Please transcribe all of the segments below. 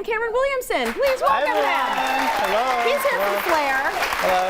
and Cameron Williamson. Please welcome him. Hello. He's here from Flair. Hello.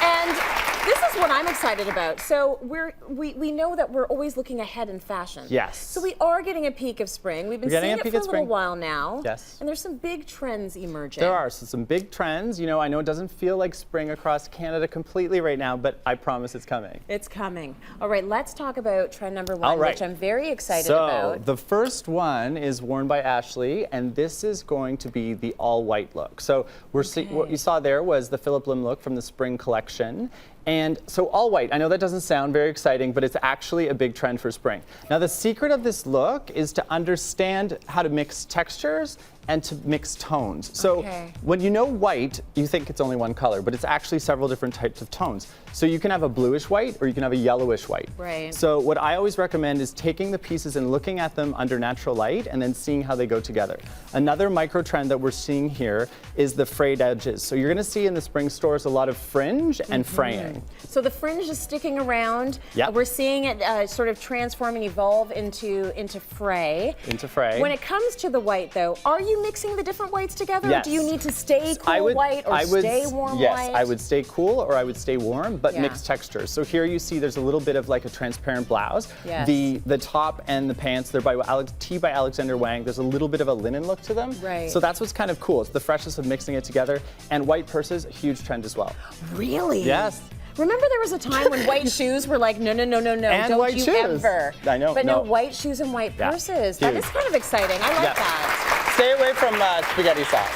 And this is what I'm excited about. So we know that we're always looking ahead in fashion. Yes. So we are getting a peak of spring. We've been seeing it for a little while now. Yes. And there's some big trends emerging. There are some big trends. You know, I know it doesn't feel like spring across Canada completely right now, but I promise it's coming. It's coming. All right, let's talk about trend number one, which I'm very excited about. So the first one is worn by Ashley, and this is going to be the all-white look. So what you saw there was the Phillip Lim look from the spring collection. And so all white, I know that doesn't sound very exciting, but it's actually a big trend for spring. Now the secret of this look is to understand how to mix textures and to mix tones. So when you know white, you think it's only one color, but it's actually several different types of tones. So you can have a bluish white or you can have a yellowish white. Right. So what I always recommend is taking the pieces and looking at them under natural light and then seeing how they go together. Another micro trend that we're seeing here is the frayed edges. So you're gonna see in the spring stores a lot of fringe and fraying. So the fringe is sticking around. Yep. We're seeing it sort of transform and evolve into fray. Into fray. When it comes to the white, though, are you mixing the different whites together? Yes. Or do you need to stay cool white or stay warm white? Yes, I would stay cool or I would stay warm, but mix textures. So here you see there's a little bit of like a transparent blouse. Yes. The top and the pants, they're by by Alexander Wang. There's a little bit of a linen look to them. Right. So that's what's kind of cool. It's the freshness of mixing it together. And white purses, a huge trend as well. Really? Yes. Remember there was a time when white shoes were like, no, and don't white you shoes. ever. I know. But no, white shoes and white purses. That is kind of exciting. I like that. Stay away from spaghetti sauce.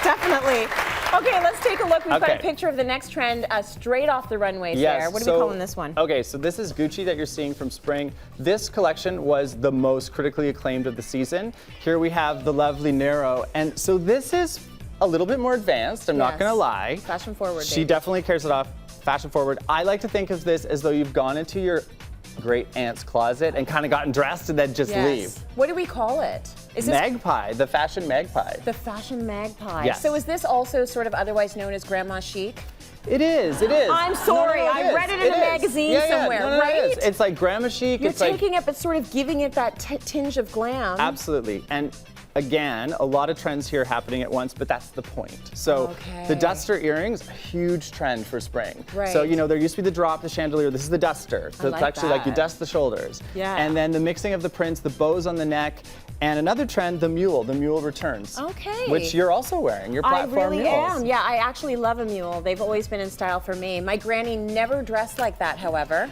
Definitely. Okay, let's take a look. We've got a picture of the next trend straight off the runways there. What are we calling this one? Okay, so this is Gucci that you're seeing from spring. This collection was the most critically acclaimed of the season. Here we have the lovely Nero. And so this is a little bit more advanced, I'm not gonna lie. Fashion forward. She definitely carries it off fashion forward. I like to think of this as though you've gone into your great aunt's closet and kind of gotten dressed and then just leave. What do we call it? Is this magpie, the fashion magpie. The fashion magpie. Yes. So is this also sort of otherwise known as grandma chic? It is, it is. I'm sorry, I read it in a magazine somewhere, right? It's like grandma chic. You're taking it but sort of giving it that tinge of glam. Absolutely. And again, a lot of trends here happening at once, but that's the point. So the duster earrings, a huge trend for spring. Right. So, you know, there used to be the drop, the chandelier, this is the duster. So it's actually like you dust the shoulders. Yeah. And then the mixing of the prints, the bows on the neck, and another trend, the mule returns. Okay. Which you're also wearing, your platform mules. I really am. Yeah, I actually love a mule. They've always been in style for me. My granny never dressed like that, however.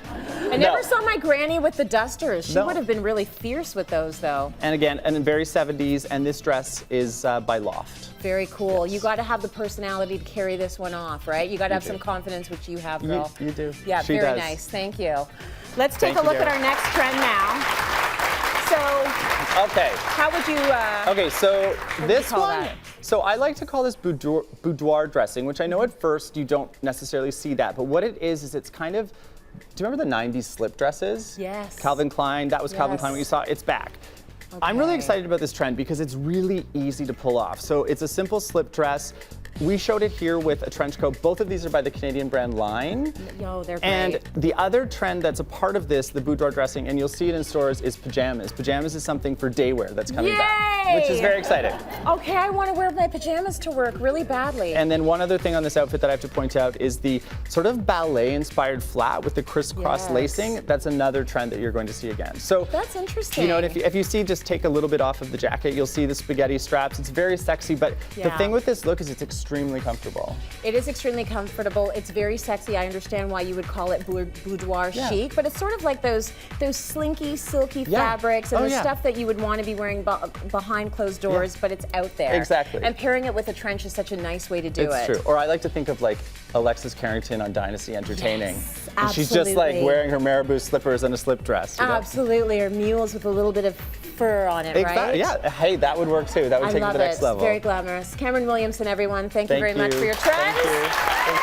I never saw my granny with the dusters. She would have been really fierce with those, though. And again, and in very 70s, and this dress is by Loft. Very cool. You got to have the personality to carry this one off, right? You got to have some confidence, which you have, girl. You do. Yeah, she very does. nice. Thank you. Let's take a look at our next trend now. So, how would you? Okay, so this one. That? So I like to call this boudoir dressing, which I know at first you don't necessarily see that, but what it is it's kind of. Do you remember the '90s slip dresses? Yes. Calvin Klein. That was Calvin Klein. What you saw. It's back. I'm really excited about this trend because it's really easy to pull off. So it's a simple slip dress. We showed it here with a trench coat. Both of these are by the Canadian brand Line. Yo, they're great. And the other trend that's a part of this, the boudoir dressing, and you'll see it in stores, is pajamas. Pajamas is something for day wear that's coming back, which is very exciting. Okay, I want to wear my pajamas to work really badly. And then one other thing on this outfit that I have to point out is the sort of ballet-inspired flat with the crisscross lacing. That's another trend that you're going to see again. So that's interesting. You know, and if you see, just take a little bit off of the jacket, you'll see the spaghetti straps. It's very sexy, but the thing with this look is it's extremely comfortable. It is extremely comfortable. It's very sexy. I understand why you would call it boudoir chic, but it's sort of like those slinky, silky fabrics and the stuff that you would want to be wearing behind closed doors, but it's out there. Exactly. And pairing it with a trench is such a nice way to do it. It's true. Or I like to think of like Alexis Carrington on Dynasty Entertaining. Yes, and she's just like wearing her marabou slippers and a slip dress. You know? Absolutely. Or mules with a little bit of fur on it, right? Yeah. Hey, that would work too. That would take it to the next level. Very glamorous. Cameron Williamson, everyone. Thank you very much for your trends. Thank you.